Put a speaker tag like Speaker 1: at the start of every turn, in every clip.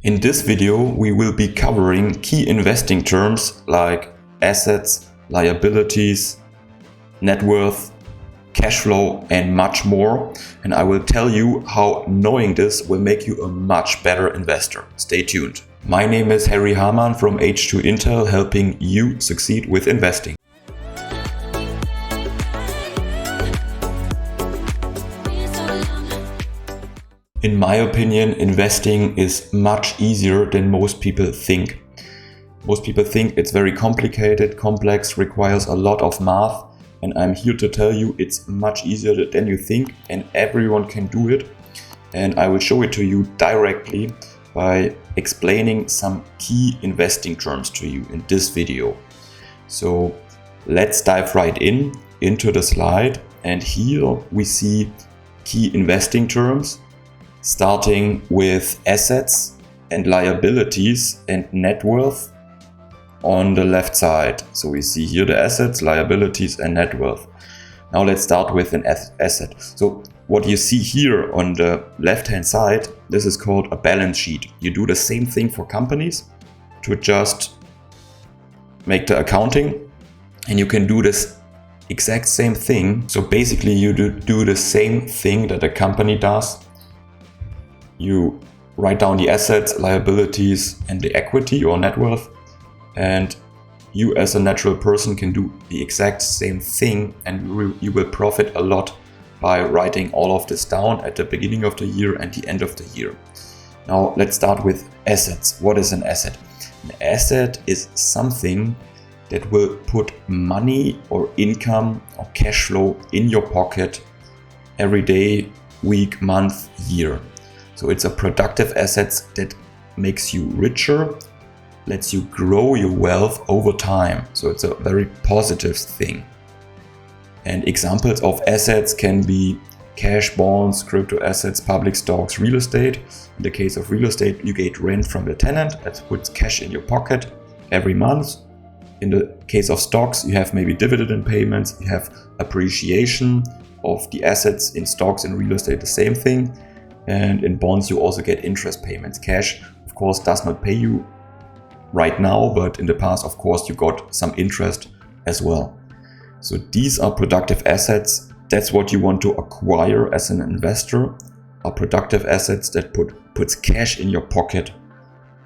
Speaker 1: In this video, we will be covering key investing terms like assets, liabilities, net worth, cash flow, and much more. And I will tell you how knowing this will make you a much better investor. Stay tuned. My name is Hamann from H2 Intel, helping you succeed with investing. In my opinion, investing is much easier than most people think. Most people think it's very complicated, complex, requires a lot of math, and I'm here to tell you it's much easier than you think and everyone can do it. And I will show it to you directly by explaining some key investing terms to you in this video. So let's dive right into the slide, and here we see key investing terms, starting with assets and liabilities and net worth on the left side. So we see here the assets, liabilities, and net worth. Now let's start with an asset. So what you see here on the left hand side, this is called a balance sheet. You do the same thing for companies to just make the accounting, and you can do this exact same thing. So basically you do the same thing that a company does. You write down the assets, liabilities, and the equity or net worth, and you as a natural person can do the exact same thing, and you will profit a lot by writing all of this down at the beginning of the year and the end of the year. Now let's start with assets. What is an asset? An asset is something that will put money or income or cash flow in your pocket every day, week, month, year. So it's a productive asset that makes you richer, lets you grow your wealth over time. So it's a very positive thing. And examples of assets can be cash, bonds, crypto assets, public stocks, real estate. In the case of real estate, you get rent from the tenant that puts cash in your pocket every month. In the case of stocks, you have maybe dividend payments, you have appreciation of the assets in stocks and real estate, the same thing. And in bonds, you also get interest payments. Cash, of course, does not pay you right now, but in the past, of course, you got some interest as well. So these are productive assets. That's what you want to acquire as an investor, are productive assets that puts cash in your pocket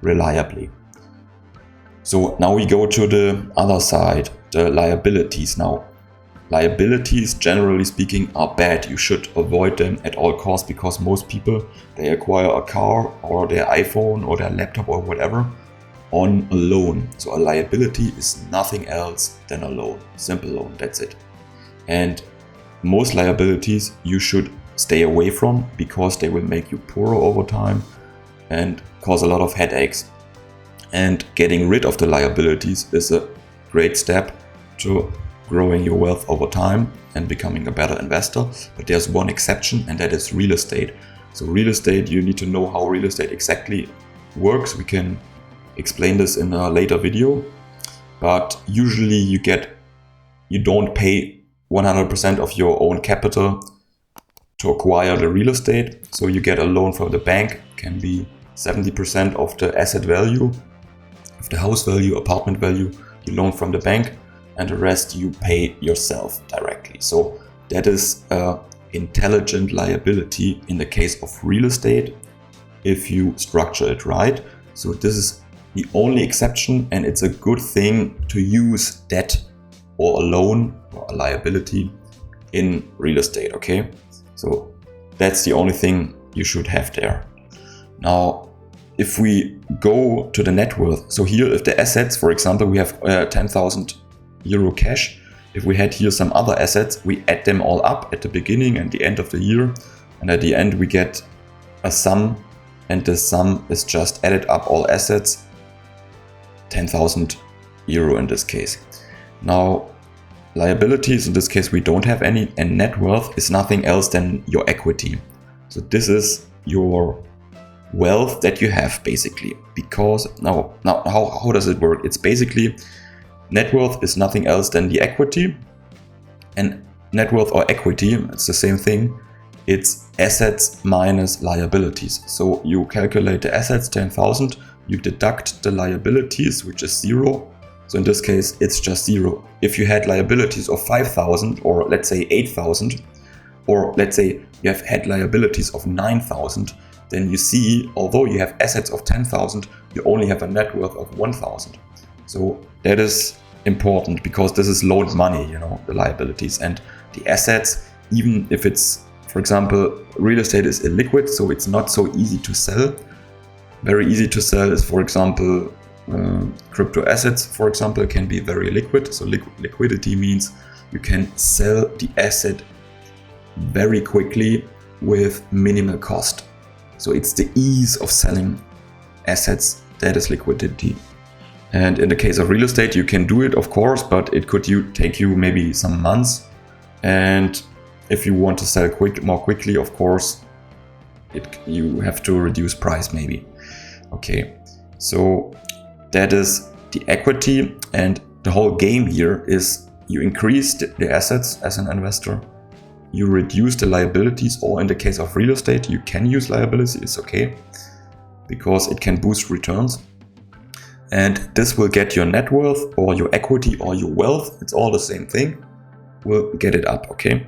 Speaker 1: reliably. So now we go to the other side, the liabilities now. Liabilities, generally speaking, are bad. You should avoid them at all costs, because most people, they acquire a car or their iPhone or their laptop or whatever on a loan. So a liability is nothing else than a loan, simple loan, that's it. And most liabilities you should stay away from, because they will make you poorer over time and cause a lot of headaches. And getting rid of the liabilities is a great step to growing your wealth over time and becoming a better investor. But there's one exception, and that is real estate. So real estate, you need to know how real estate exactly works. We can explain this in a later video, but usually you don't pay 100% of your own capital to acquire the real estate. So you get a loan from the bank, can be 70% of the asset value, of the house value, apartment value, you loan from the bank, and the rest you pay yourself directly. So that is an intelligent liability in the case of real estate, if you structure it right. So this is the only exception, and it's a good thing to use debt or a loan or a liability in real estate, okay? So that's the only thing you should have there. Now, if we go to the net worth, so here if the assets, for example, we have 10,000 euro cash. If we had here some other assets, we add them all up at the beginning and the end of the year, and at the end we get a sum, and the sum is just added up all assets, 10,000 euro in this case. Now liabilities, in this case we don't have any, and net worth is nothing else than your equity. So this is your wealth that you have basically, because now how does it work? It's basically net worth is nothing else than the equity, and net worth or equity, it's the same thing, it's assets minus liabilities. So you calculate the assets 10,000, you deduct the liabilities, which is 0. So in this case, it's just 0. If you had liabilities of 5,000, or let's say 8,000, or let's say you have had liabilities of 9,000, then you see, although you have assets of 10,000, you only have a net worth of 1,000. So that is important, because this is loaned money, the liabilities. And the assets, even if it's, for example, real estate is illiquid, so it's not so easy to sell. Very easy to sell is, for example, crypto assets, for example, can be very liquid. So liquidity means you can sell the asset very quickly with minimal cost. So it's the ease of selling assets that is liquidity. And in the case of real estate, you can do it, of course, but it could take you maybe some months. And if you want to sell more quickly, of course, you have to reduce price maybe. Okay, so that is the equity, and the whole game here is you increase the assets as an investor, you reduce the liabilities, or in the case of real estate, you can use liabilities, it's okay, because it can boost returns. And this will get your net worth, or your equity, or your wealth, it's all the same thing, will get it up, okay?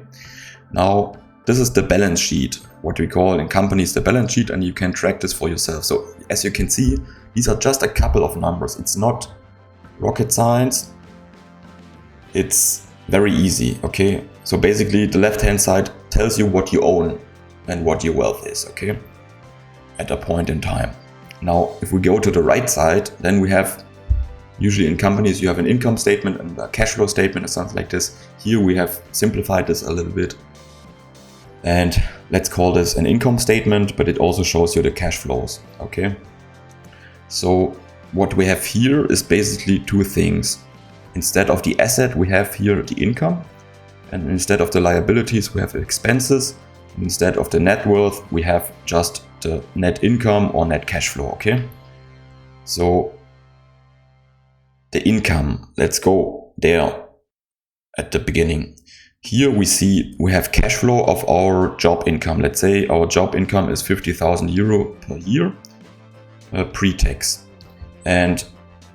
Speaker 1: Now, this is the balance sheet, what we call in companies the balance sheet, and you can track this for yourself. So as you can see, these are just a couple of numbers. It's not rocket science. It's very easy, okay? So basically the left-hand side tells you what you own and what your wealth is, okay? At a point in time. Now, if we go to the right side, then we have, usually in companies, you have an income statement and a cash flow statement or something like this. Here we have simplified this a little bit. And let's call this an income statement, but it also shows you the cash flows, okay? So what we have here is basically two things. Instead of the asset, we have here the income. And instead of the liabilities, we have expenses. And instead of the net worth, we have just the net income or net cash flow, okay? So the income, let's go there at the beginning. Here we see we have cash flow of our job income. Let's say our job income is 50,000 euro per year, pre-tax. And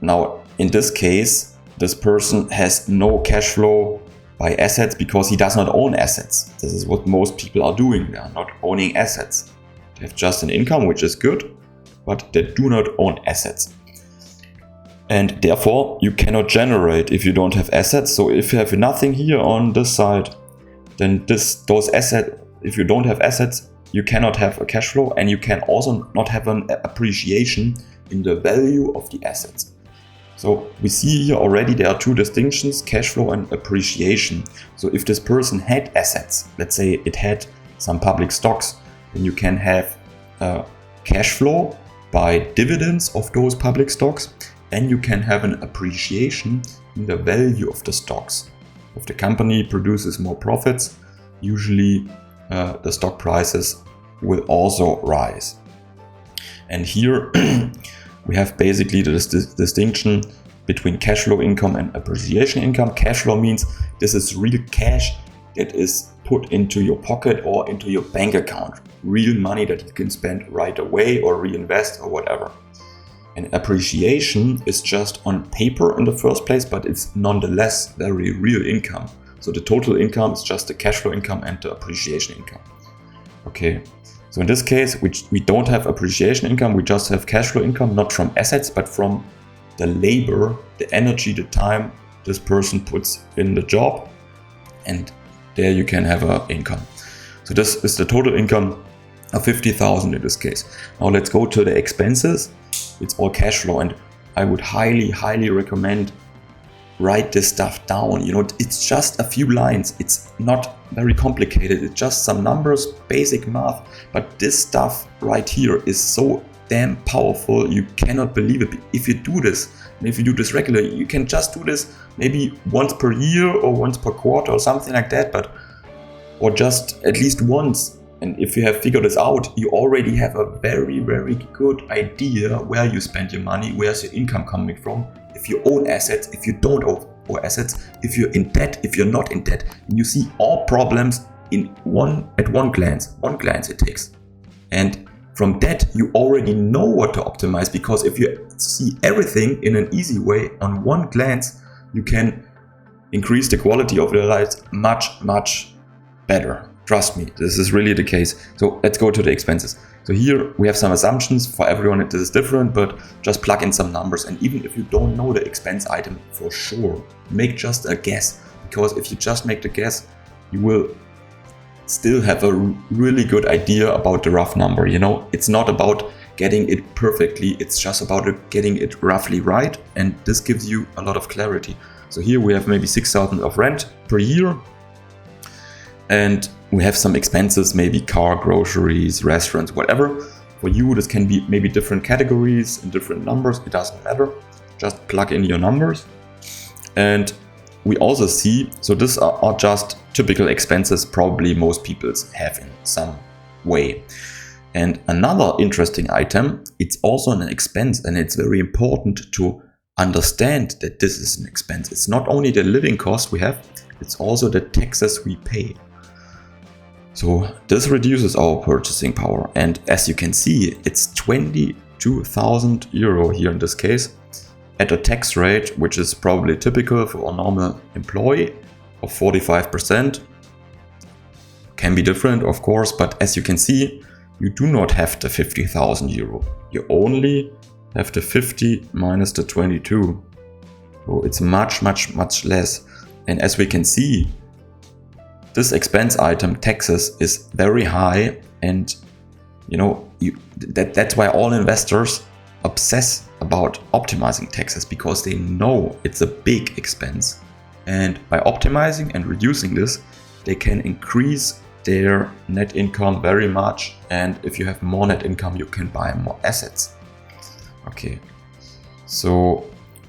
Speaker 1: now in this case, this person has no cash flow by assets because he does not own assets. This is what most people are doing. They are not owning assets. They have just an income, which is good, but they do not own assets. And therefore, you cannot generate if you don't have assets. So if you have nothing here on this side, then those assets, if you don't have assets, you cannot have a cash flow, and you can also not have an appreciation in the value of the assets. So we see here already there are two distinctions, cash flow and appreciation. So if this person had assets, let's say it had some public stocks, then you can have cash flow by dividends of those public stocks, and you can have an appreciation in the value of the stocks. If the company produces more profits, usually the stock prices will also rise. And here we have basically this distinction between cash flow income and appreciation income. Cash flow means this is real cash that is put into your pocket or into your bank account. Real money that you can spend right away or reinvest or whatever. And appreciation is just on paper in the first place, but it's nonetheless very real income. So the total income is just the cash flow income and the appreciation income. Okay, so in this case, we don't have appreciation income, we just have cash flow income, not from assets, but from the labor, the energy, the time this person puts in the job. And there you can have an income. So this is the total income of 50,000 in this case. Now let's go to the expenses. It's all cash flow, and I would highly recommend write this stuff down. It's just a few lines. It's not very complicated. It's just some numbers, basic math. But this stuff right here is so damn powerful. You cannot believe it. If you do this, and if you do this regularly, you can just do this maybe once per year or once per quarter or something like that. Or just at least once. And if you have figured this out, you already have a very good idea where you spend your money, where's your income coming from, if you own assets, if you don't own assets, if you're in debt, if you're not in debt. And you see all problems at one glance it takes. And from that, you already know what to optimize, because if you see everything in an easy way on one glance, you can increase the quality of your lives much better. Trust me, this is really the case. So let's go to the expenses. So here we have some assumptions. For everyone this is different, but just plug in some numbers. And even if you don't know the expense item for sure, make just a guess. Because if you just make the guess, you will still have a really good idea about the rough number. It's not about getting it perfectly, it's just about getting it roughly right. And this gives you a lot of clarity. So here we have maybe 6,000 of rent per year. And we have some expenses, maybe car, groceries, restaurants, whatever. For you, this can be maybe different categories and different numbers. It doesn't matter. Just plug in your numbers. And we also see, so these are just typical expenses probably most people have in some way. And another interesting item, it's also an expense, and it's very important to understand that this is an expense. It's not only the living cost we have, it's also the taxes we pay. So this reduces our purchasing power. And as you can see, it's 22,000 euro here in this case, at a tax rate which is probably typical for a normal employee of 45%. Can be different, of course, but as you can see, you do not have the 50,000 euro. You only have the 50 minus the 22. So it's much less. And as we can see, this expense item, taxes, is very high, and that's why all investors obsess about optimizing taxes, because they know it's a big expense. And by optimizing and reducing this, they can increase their net income very much. And if you have more net income, you can buy more assets. Okay, so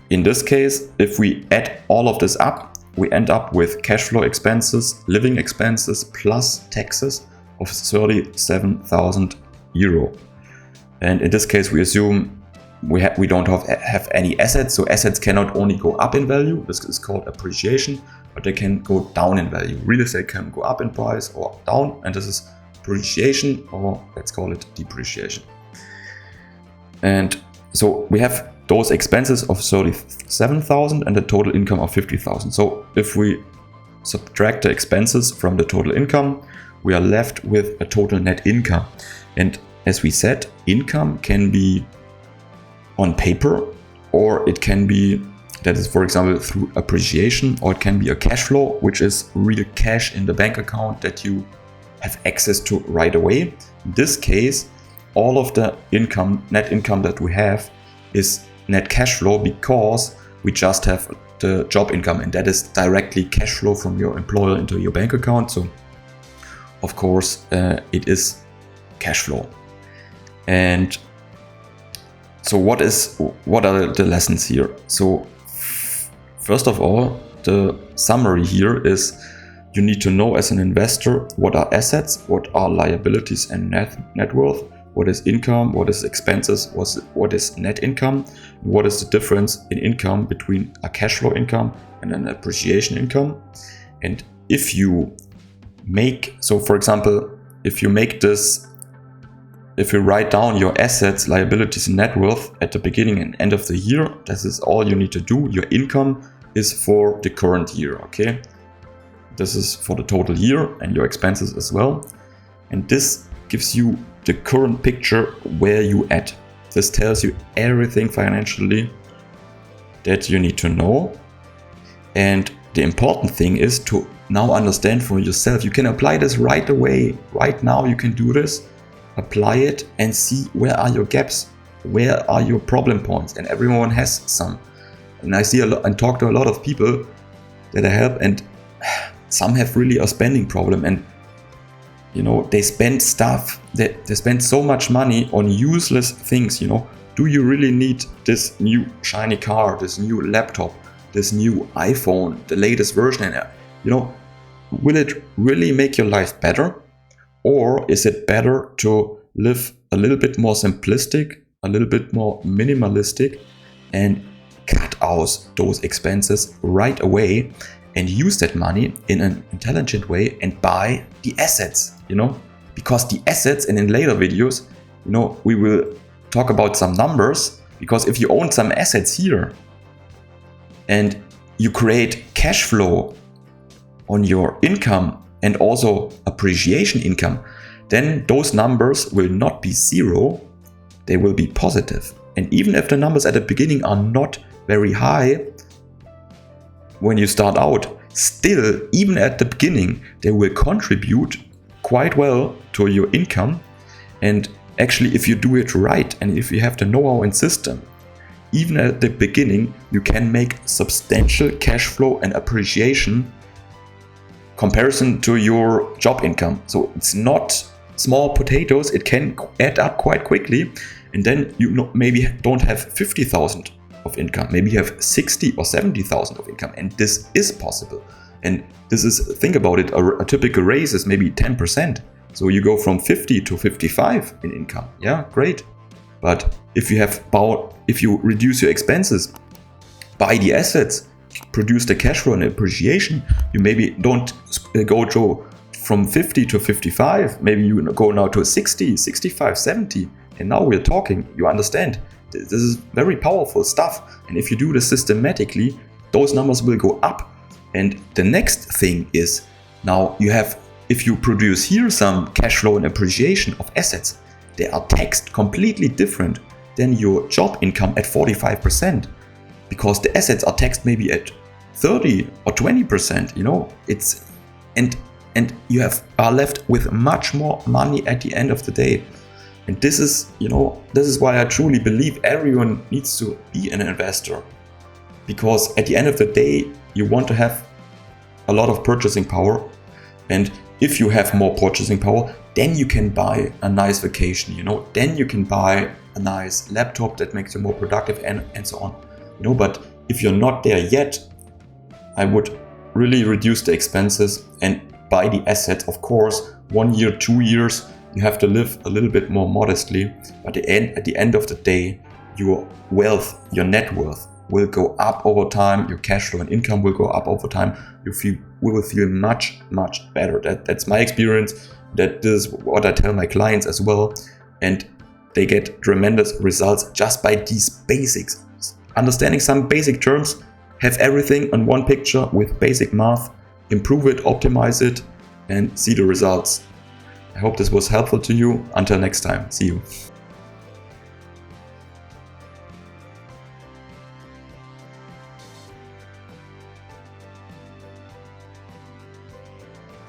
Speaker 1: in this case, if we add all of this up, we end up with cash flow expenses, living expenses plus taxes of 37,000 euro. And in this case, we assume we don't have any assets. So assets cannot only go up in value, this is called appreciation, but they can go down in value. Real estate can go up in price or down, and this is appreciation, or let's call it depreciation. And so we have those expenses of 37,000 and the total income of 50,000. So if we subtract the expenses from the total income, we are left with a total net income. And as we said, income can be on paper, or it can be, that is, for example, through appreciation, or it can be a cash flow, which is real cash in the bank account that you have access to right away. In this case, all of the income, net income that we have, is net cash flow, because we just have the job income, and that is directly cash flow from your employer into your bank account. So of course it is cash flow. And so what are the lessons here? So first of all, the summary here is you need to know as an investor what are assets, what are liabilities and net worth, what is income, what is expenses, what is net income, what is the difference in income between a cash flow income and an appreciation income. And if you make, so for example, if you write down your assets, liabilities and net worth at the beginning and end of the year, this is all you need to do. Your income is for the current year, okay? This is for the total year, and your expenses as well. And this gives you the current picture where you at. This tells you everything financially that you need to know. And the important thing is to now understand for yourself. You can apply this right away. Right now you can do this. Apply it and see where are your gaps, where are your problem points, and everyone has some. And I see a lot and talk to a lot of people that I help, and some have really a spending problem, and they spend stuff, they spend so much money on useless things. Do you really need this new shiny car, this new laptop, this new iPhone, the latest version? Will it really make your life better? Or is it better to live a little bit more simplistic, a little bit more minimalistic, and cut out those expenses right away and use that money in an intelligent way and buy the assets, because the assets, and in later videos, we will talk about some numbers, because if you own some assets here and you create cash flow on your income and also appreciation income, then those numbers will not be zero, they will be positive. And even if the numbers at the beginning are not very high, when you start out, still, even at the beginning, they will contribute quite well to your income. And actually, if you do it right and if you have the know-how and system, even at the beginning, you can make substantial cash flow and appreciation comparison to your job income. So it's not small potatoes, it can add up quite quickly. And then you maybe don't have 50,000 of income, maybe you have 60 or 70,000 of income, and this is possible. And this is, think about it, a typical raise is maybe 10%. So you go from 50 to 55 in income. Yeah, great. But if you reduce your expenses, buy the assets, produce the cash flow and appreciation, you maybe don't go from 50 to 55, maybe you go now to 60, 65, 70. And now we're talking, you understand. This is very powerful stuff. And if you do this systematically, those numbers will go up. And the next thing is, now if you produce here some cash flow and appreciation of assets, they are taxed completely different than your job income at 45%, because the assets are taxed maybe at 30 or 20%, and you are left with much more money at the end of the day. And this is why I truly believe everyone needs to be an investor, because at the end of the day, you want to have a lot of purchasing power. And if you have more purchasing power, then you can buy a nice vacation, then you can buy a nice laptop that makes you more productive and so on, but if you're not there yet, I would really reduce the expenses and buy the assets. Of course, 1 year, 2 years, you have to live a little bit more modestly, but at the end of the day, your wealth, your net worth will go up over time, your cash flow and income will go up over time. We will feel much, much better. That's my experience. That is what I tell my clients as well. And they get tremendous results just by these basics. Understanding some basic terms, have everything on one picture with basic math, improve it, optimize it, and see the results. I hope this was helpful to you. Until next time, see you.